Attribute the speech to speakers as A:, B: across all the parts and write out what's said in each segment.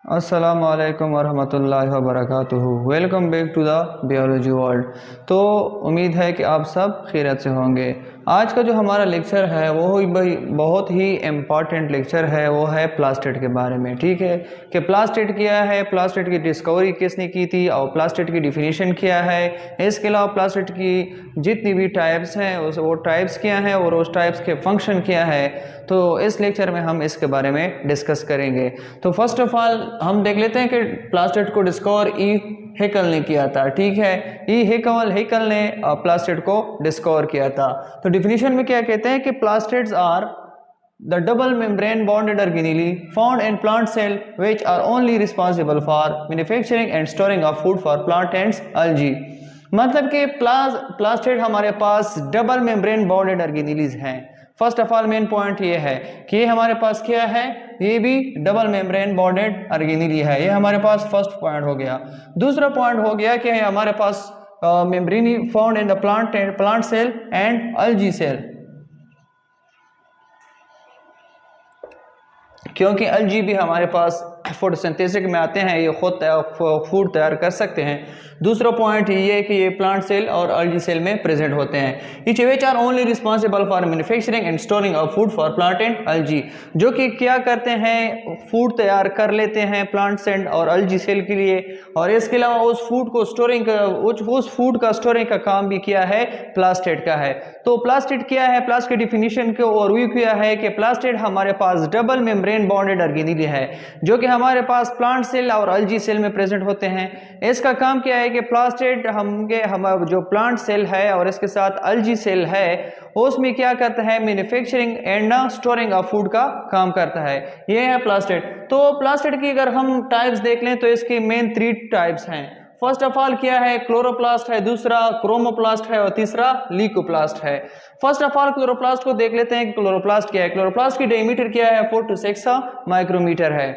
A: अस्सलाम वालेकुम वरहमतुल्लाहि वबरकातुहू। Welcome back to the biology world. तो उम्मीद है कि आप सब खैरियत से होंगे। आज का जो हमारा लेक्चर है वो भाई बहुत ही इम्पॉर्टेंट लेक्चर है, वो है प्लास्टिड के बारे में। ठीक है कि प्लास्टिड क्या है, प्लास्टिड की डिस्कवरी किसने की थी और प्लास्टिड की डिफिनीशन क्या है। इसके अलावा प्लास्टिड की जितनी भी टाइप्स हैं वो टाइप्स क्या हैं और उस टाइप्स के फंक्शन क्या है, तो इस लेक्चर में हम इसके बारे में डिस्कस करेंगे। तो फर्स्ट ऑफ ऑल हम देख लेते हैं कि प्लास्टिड को डिस्कवर ई हेकल ने किया था। ठीक है, ई हेकल ने प्लास्टिड को डिस्कवर किया था। तो डिफिनीशन में क्या कहते हैं कि plastids are the double membrane bonded organelle found in plant cell which are only responsible for manufacturing and storing of food for plant and algae। मतलब कि प्लास्टिड हमारे पास डबल मेम्ब्रेन बॉन्डेड ऑर्गेनेलीज हैं। First of all main point ये है कि ये हमारे पास क्या है, ये भी डबल मेम्ब्रेन बॉन्डेड ऑर्गेनेली है। ये हमारे पास फर्स्ट पॉइंट हो गया। दूसरा पॉइंट हो गया कि हमारे पास membrane found in the plant cell and algae cell, क्योंकि अलजी भी हमारे पास फोटोसिंथेसिस में आते हैं, ये खुद फूड तैयार कर सकते हैं। दूसरा पॉइंट ये है कि ये प्लांट सेल और अलजी सेल में प्रेजेंट होते हैं। Each which are only responsible for manufacturing and storing of food for plant and algae, जो कि क्या करते हैं, फूड तैयार कर लेते हैं प्लांट्स एंड और अलजी सेल के लिए, और इसके अलावा उस फूड को स्टोरिंग उस फूड का स्टोरिंग का काम भी किया है प्लास्टिड का है। तो प्लास्टिड क्या है, प्लास्टिड डिफिनीशन को ओवरव्यू किया है कि प्लास्टिड हमारे पास डबल मेम्ब्रेन बॉन्डेड ऑर्गेनेली है, जो कि हमारे पास प्लांट सेल और अलजी सेल में प्रेजेंट होते हैं। इसका काम क्या है कि प्लास्टिड हम जो प्लांट सेल है और इसके साथ अलजी सेल है उसमें क्या करता है, manufacturing and storing of food का काम करता है। ये है प्लास्टिड। तो प्लास्टिड की अगर हम टाइप्स देख लें तो इसकी मेन 3 टाइप्स हैं। फर्स्ट ऑफ ऑल क्या है, क्लोरोप्लास्ट है, दूसरा क्रोमोप्लास्ट है और तीसरा लीकोप्लास्ट है। फर्स्ट ऑफ ऑल क्लोरोप्लास्ट को देख लेते हैं कि क्लोरोप्लास्ट क्या है। क्लोरोप्लास्ट की डायमीटर क्या है, 4 to 6 माइक्रोमीटर है।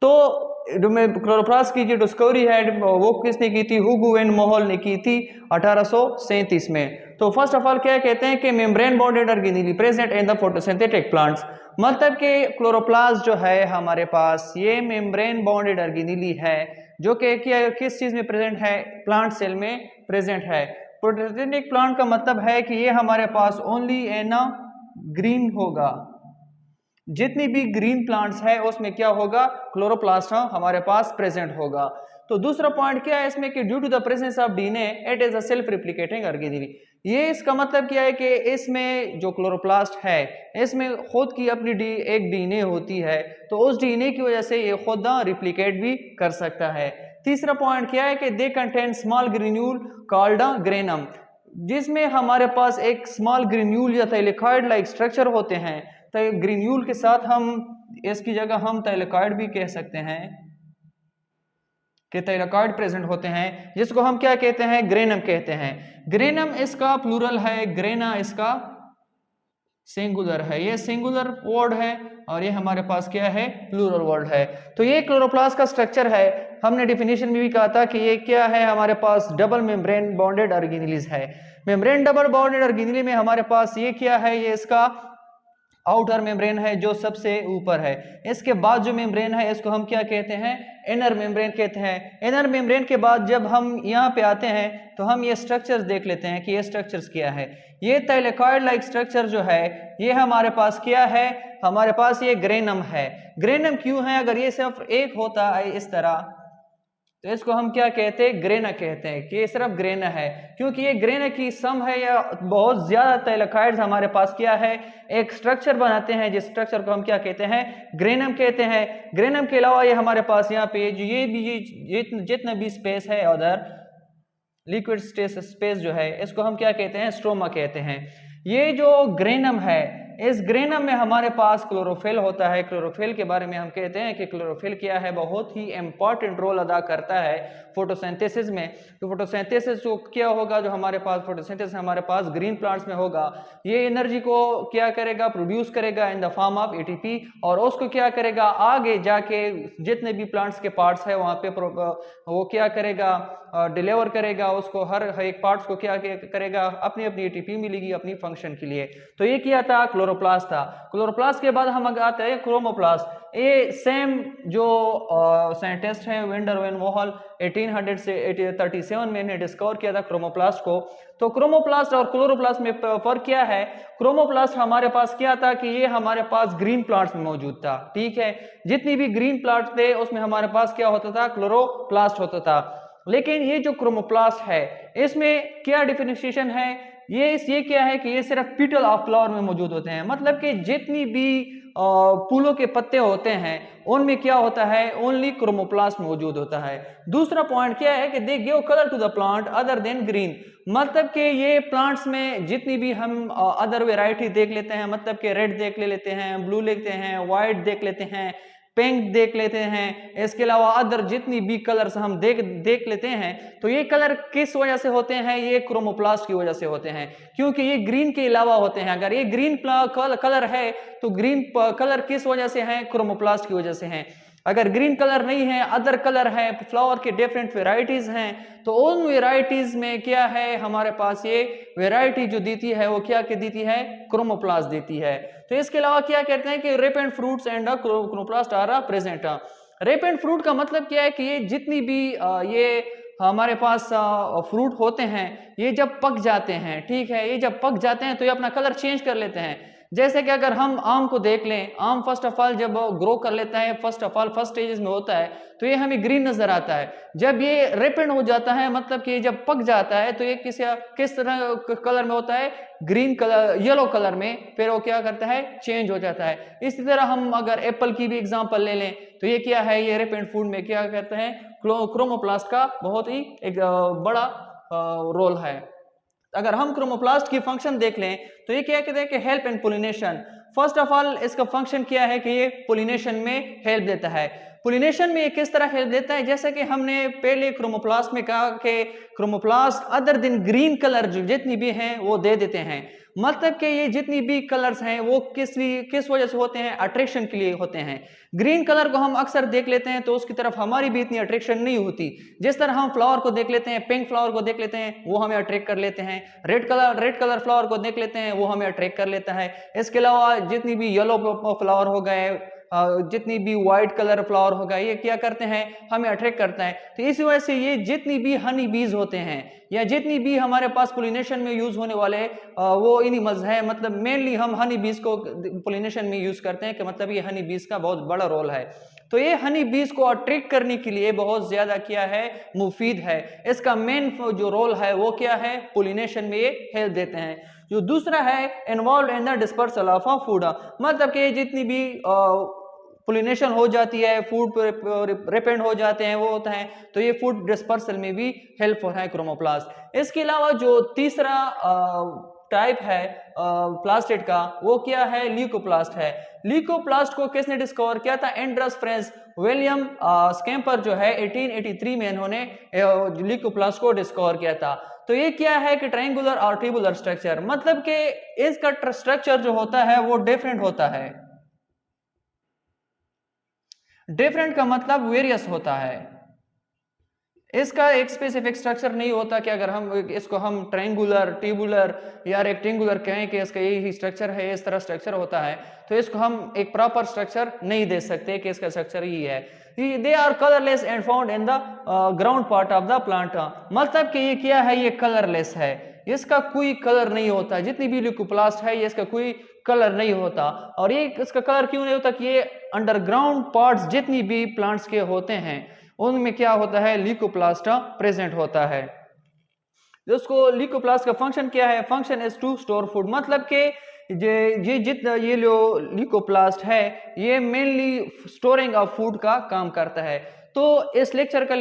A: तो क्लोरोप्लास्ट की जो डिस्कवरी है वो किसने की थी, हुगो एंड मोहल ने की थी 1837 में। तो फर्स्ट ऑफ ऑल क्या कहते हैं कि membrane bonded organelle present in the photosynthetic plants, मतलब कि क्लोरोप्लास्ट जो है हमारे पास ये मेम्ब्रेन बॉन्डेड ऑर्गेनेली है, जो कि किस चीज में प्रेजेंट है, प्लांट सेल में प्रेजेंट है। फोटोसिंथेटिक प्लांट का मतलब है कि ये हमारे पास ओनली एन ग्रीन होगा, जितनी भी ग्रीन प्लांट्स है उसमें क्या होगा, क्लोरोप्लास्ट हमारे पास प्रेजेंट होगा। तो दूसरा पॉइंट क्या है इसमें कि due to the presence of DNA it is a self replicating organelle. ये इसका मतलब क्या है कि इसमें जो क्लोरोप्लास्ट है इसमें खुद की अपनी एक डीएनए होती है, तो उस डीएनए की वजह से ये खुद रिप्लिकेट भी कर सकता है। तीसरा पॉइंट क्या है कि they contain small granule called granum, जिसमें हमारे पास एक स्मॉल ग्रेन्यूल या थैलेकॉइड लाइक स्ट्रक्चर होते हैं। तो ग्रेन्यूल के साथ हम इसकी जगह हम थैलेकॉइड भी कह सकते हैं कि थैलेकॉइड प्रेजेंट होते हैं, जिसको हम क्या कहते हैं, ग्रेनम कहते हैं। ग्रेनम इसका प्लूरल है, ग्रेना इसका सिंगुलर है। ये सिंगुलर वर्ड है और ये हमारे पास क्या है, प्लूरल वर्ड है। तो ये क्लोरोप्लास्ट का स्ट्रक्चर है। हमने डिफिनीशन में भी कहा था कि ये क्या है, हमारे पास डबल मेम्ब्रेन बॉन्डेड ऑर्गेनेलीज है। मेम्ब्रेन डबल बॉन्डेड ऑर्गेनेली में हमारे पास ये क्या है, ये इसका आउटर मेम्ब्रेन है जो सबसे ऊपर है। इसके बाद जो मेम्ब्रेन है इसको हम क्या कहते हैं, इनर मेम्ब्रेन कहते हैं। इनर मेम्ब्रेन के बाद जब हम यहाँ पे आते हैं तो हम ये स्ट्रक्चर्स देख लेते हैं कि ये स्ट्रक्चर्स क्या है। ये थैलेकॉइड लाइक स्ट्रक्चर जो है ये हमारे पास क्या है, हमारे पास ये ग्रेनम है। ग्रेनम क्यों है, अगर ये सिर्फ एक होता है इस तरह तो इसको हम क्या कहते हैं, ग्रेना कहते हैं कि ये सिर्फ ग्रेना है, क्योंकि ये ग्रेना की सम है या बहुत ज्यादा थैलेकॉइड्स हमारे पास क्या है, एक स्ट्रक्चर बनाते हैं, जिस स्ट्रक्चर को हम क्या कहते हैं, ग्रेनम कहते हैं। ग्रेनम के अलावा ये हमारे पास यहाँ पे जो ये भी जितना भी स्पेस है उधर लिक्विड स्पेस जो है इसको हम क्या कहते हैं, स्ट्रोमा कहते हैं। ये जो ग्रेनम है इस ग्रेनम में हमारे पास क्लोरोफिल होता है। क्लोरोफिल के बारे में हम कहते हैं कि क्लोरोफिल क्या है, बहुत ही इंपॉर्टेंट रोल अदा करता है फोटोसिंथेसिस में। तो फोटोसिंथेसिस जो क्या होगा, जो हमारे पास फोटोसिंथेसिस हमारे पास ग्रीन प्लांट्स में होगा, ये एनर्जी को क्या करेगा, प्रोड्यूस करेगा in the form of ATP, और उसको क्या करेगा आगे जाके जितने भी प्लांट्स के पार्ट्स है वहां पे वो क्या करेगा, डिलीवर करेगा उसको, हर एक पार्ट्स को क्या करेगा, अपनी अपनी एटीपी मिलेगी अपनी फंक्शन के लिए। तो ये क्या था, क्लोरोप्लास्ट था। क्लोरोप्लास्ट के बाद हम आते हैं क्रोमोप्लास्ट। ये सेम जो साइंटिस्ट है वेंडर वैन वॉल 1800 से 1837 में इन्हें डिस्कवर किया था क्रोमोप्लास्ट को। तो क्रोमोप्लास्ट और क्लोरोप्लास्ट में फर्क क्या है? क्रोमोप्लास्ट हमारे पास क्या था कि ये हमारे पास ग्रीन प्लांट्स में मौजूद था, ठीक है। जितनी भी ग्रीन प्लांट्स थे उसमें हमारे पास क्या होता था? क्लोरोप्लास्ट होता था। लेकिन ये जो क्रोमोप्लास्ट है इसमें क्या डिफरेंशिएशन है? ये क्या है कि ये सिर्फ पीटल ऑफ फ्लावर में मौजूद होते हैं, मतलब कि जितनी भी फूलों के पत्ते होते हैं उनमें क्या होता है? ओनली क्रोमोप्लास्ट मौजूद होता है। दूसरा पॉइंट क्या है कि they give colour to the plant other than green, मतलब कि ये प्लांट्स में जितनी भी हम अदर वेराइटी देख लेते हैं, मतलब कि रेड देख लेते हैं, ब्लू लेते हैं, व्हाइट देख लेते हैं, पिंक देख लेते हैं, इसके अलावा अदर जितनी भी कलर्स हम देख लेते हैं, तो ये कलर किस वजह से होते हैं? ये क्रोमोप्लास्ट की वजह से होते हैं, क्योंकि ये ग्रीन के अलावा होते हैं। अगर ये ग्रीन कलर है तो ग्रीन कलर किस वजह से है? क्रोमोप्लास्ट की वजह से है। अगर ग्रीन कलर नहीं है, अदर कलर है, फ्लावर के डिफरेंट वेराइटीज हैं, तो उन वेराइटीज में क्या है? हमारे पास ये वेराइटी जो देती है वो क्या देती है? क्रोमोप्लास्ट देती है। तो इसके अलावा क्या कहते हैं कि ripe and fruits and chromoplast are present. Ripe and fruit का मतलब क्या है कि ये जितनी भी ये हमारे पास फ्रूट होते हैं ये जब पक जाते हैं, ठीक है, ये जब पक जाते हैं तो ये अपना कलर चेंज कर लेते हैं। जैसे कि अगर हम आम को देख लें, आम फर्स्ट ऑफ ऑल जब ग्रो कर लेता है, फर्स्ट स्टेजेस में होता है तो ये हमें ग्रीन नजर आता है। जब ये रिपेंड हो जाता है, मतलब कि जब पक जाता है, तो ये किस तरह कलर में होता है? ग्रीन कलर, येलो कलर में, फिर वो क्या करता है? चेंज हो जाता है। इसी तरह हम अगर एप्पल की भी एग्जांपल ले लें तो ये क्या है? ये रिपेंड फूड में क्या कहते हैं? क्रोमोप्लास्ट का बहुत ही एक बड़ा रोल है। अगर हम क्रोमोप्लास्ट की फंक्शन देख लें तो ये क्या कहते हैं कि help in pollination. First of all इसका फंक्शन क्या है कि ये पोलिनेशन में हेल्प देता है। पोलिनेशन में ये किस तरह हेल्प देता है? जैसे कि हमने पहले क्रोमोप्लास्ट में कहा कि chromoplast other than green colour जो जितनी भी हैं वो दे देते हैं, मतलब कि ये जितनी भी कलर्स हैं वो किस वजह से होते हैं? अट्रैक्शन के लिए होते हैं। ग्रीन कलर को हम अक्सर देख लेते हैं तो उसकी तरफ हमारी भी इतनी अट्रैक्शन नहीं होती। जिस तरह हम फ्लावर को देख लेते हैं, पिंक फ्लावर को देख लेते हैं, वो हमें अट्रैक्ट कर लेते हैं। रेड कलर फ्लावर को देख लेते हैं, वो हमें अट्रैक्ट कर लेता है। इसके अलावा जितनी भी येलो फ्लावर हो गए, जितनी भी व्हाइट कलर फ्लावर होगा, ये क्या करते हैं? हमें अट्रैक्ट करता है। तो इसी वजह से ये जितनी भी हनी बीज होते हैं या जितनी भी हमारे पास पोलिनेशन में यूज होने वाले वो एनिमल्स हैं, मतलब मेनली हम हनी बीज को पोलिनेशन में यूज करते हैं, कि मतलब ये हनी बीज का बहुत बड़ा रोल है। तो ये हनी बीज को अट्रैक्ट करने के लिए बहुत ज्यादा क्या है? मुफीद है। इसका मेन जो रोल है वो क्या है? पोलिनेशन में ये हेल्प देते हैं। जो दूसरा है involve in the dispersal of food, मतलब कि जितनी भी पोलिनेशन हो जाती है, फूड रिपेंड हो जाते हैं, वो होता है, तो ये फूड डिस्पर्सल में भी हेल्पफुल है क्रोमोप्लास्ट। इसके अलावा जो तीसरा टाइप है प्लास्टिड का, वो क्या है? ल्यूकोप्लास्ट है। ल्यूकोप्लास्ट को किसने डिस्कवर किया था? एंड्रस फ्रेंस विलियम स्कैम्पर जो है 1883 में इन्होंने ल्यूकोप्लास्ट को डिस्कवर किया था। तो ये क्या है कि ट्रायंगुलर और ट्यूबुलर स्ट्रक्चर, मतलब कि इसका स्ट्रक्चर जो होता है वो डिफरेंट होता है। डिफरेंट का मतलब वेरियस होता है। इसका एक स्पेसिफिक स्ट्रक्चर नहीं होता कि अगर हम इसको हम ट्रायंगुलर, ट्यूबुलर या रेक्टेंगुलर कहें कि इसका यही स्ट्रक्चर है, इस तरह स्ट्रक्चर होता है, तो इसको हम एक प्रॉपर स्ट्रक्चर नहीं दे सकते कि इसका स्ट्रक्चर ही है। They are colourless and found in the ground part of the plant, मतलब कि ये क्या है? ये कलरलेस है, इसका कोई कलर नहीं होता। जितनी भी ल्यूकोप्लास्ट है ये इसका कोई कलर नहीं होता। और ये इसका कलर क्यों नहीं होता? कि ये अंडरग्राउंड पार्ट्स जितनी भी प्लांट्स के होते हैं उनमें क्या होता है? ल्यूकोप्लास्ट प्रेजेंट होता है। दोस्तों ल्यूकोप्लास्ट का फंक्शन क्या है? Function is to store food, मतलब कि ये ल्यूकोप्लास्ट है ये मेनली स्टोरिंग ऑफ फूड का काम करता है। तो इस लेक्चर का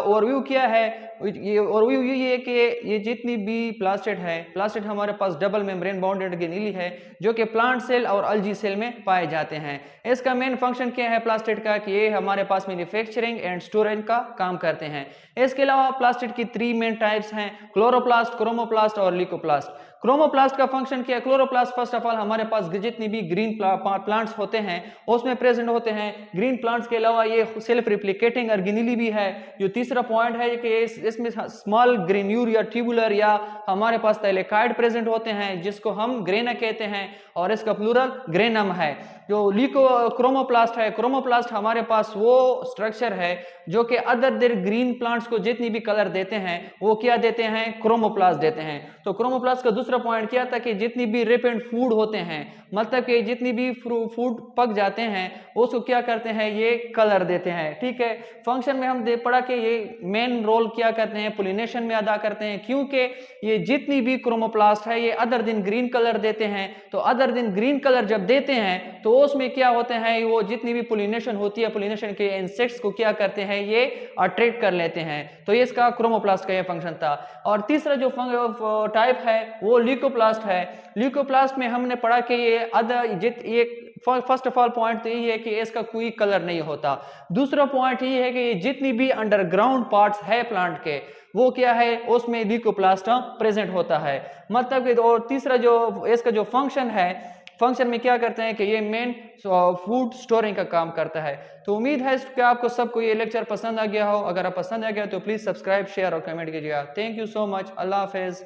A: ओवरव्यू क्या है? ये ओवरव्यू ये है कि ये जितनी भी प्लास्टिड है, प्लास्टिड हमारे पास डबल मेम्ब्रेन बाउंडेड गिनीली है जो कि प्लांट सेल और अल्गी सेल में पाए जाते हैं। इसका मेन फंक्शन क्या है प्लास्टिड का? कि ये हमारे पास मैन्युफैक्चरिंग एंड स्टोरेज का काम करते हैं। इसके अलावा प्लास्टिड की 3 मेन टाइप्स हैं, क्लोरोप्लास्ट, क्रोमोप्लास्ट और ल्यूकोप्लास्ट। क्रोमोप्लास्ट का फंक्शन क्या है? क्लोरोप्लास्ट फर्स्ट ऑफ ऑल हमारे पास जितनी भी ग्रीन प्लांट्स होते हैं उसमें प्रेजेंट होते हैं। ग्रीन प्लांट्स के अलावा ये सेल्फ रिप्लिकेटिंग ऑर्गेनेली भी है। जो तीसरा पॉइंट है कि इसमें स्मॉल ग्रेन्यूल या ट्यूबुलर या हमारे पास थैलेकाइड प्रेजेंट होते हैं जिसको हम ग्रेना कहते हैं और इसका प्लूरल ग्रेनम है। जो लीको क्रोमोप्लास्ट है, क्रोमोप्लास्ट हमारे पास वो स्ट्रक्चर है जो कि अदर देर ग्रीन प्लांट्स को जितनी भी कलर देते हैं वो क्या देते हैं, क्रोमोप्लास्ट देते हैं। तो क्रोमोप्लास्ट का दूसरा पॉइंट क्या था कि जितनी भी रिपेंट फूड होते हैं, मतलब कि जितनी भी फूड पक जाते हैं उसको क्या करते हैं, ये कलर देते हैं। ठीक है, फंक्शन में हम पढ़ा कि ये मेन रोल क्या करते हैं, पोलिनेशन में अदा करते हैं, क्योंकि ये जितनी भी क्रोमोप्लास्ट है ये अदर दिन ग्रीन कलर देते हैं। तो अदर दिन ग्रीन कलर जब देते हैं तो उसमें क्या होते हैं, वो जितनी भी पोलिनेशन होती है, पोलिनेशन के इंसेक्ट्स को क्या करते हैं, ये अट्रैक्ट कर लेते हैं। तो ये इसका क्रोमोप्लास्ट का ये फंक्शन था। और तीसरा जो टाइप है वो ल्यूकोप्लास्ट है। ल्यूकोप्लास्ट में हमने पढ़ा कि ये फर्स्ट ऑफ ऑल पॉइंट तो यही है कि इसका कोई कलर नहीं होता। दूसरा पॉइंट ये है कि ये जितनी भी अंडरग्राउंड पार्ट्स है प्लांट के वो क्या है, उसमें ल्यूकोप्लास्ट प्रेजेंट होता है। मतलब कि और तीसरा जो इसका जो फंक्शन है, फंक्शन में क्या करते हैं कि ये मेन फूड स्टोरिंग का काम करता है। तो उम्मीद है कि आपको सबको ये लेक्चर पसंद आ गया हो। अगर आप पसंद आ गया तो प्लीज सब्सक्राइब, शेयर और कमेंट कीजिएगा। Thank you so much. Allah Hafiz.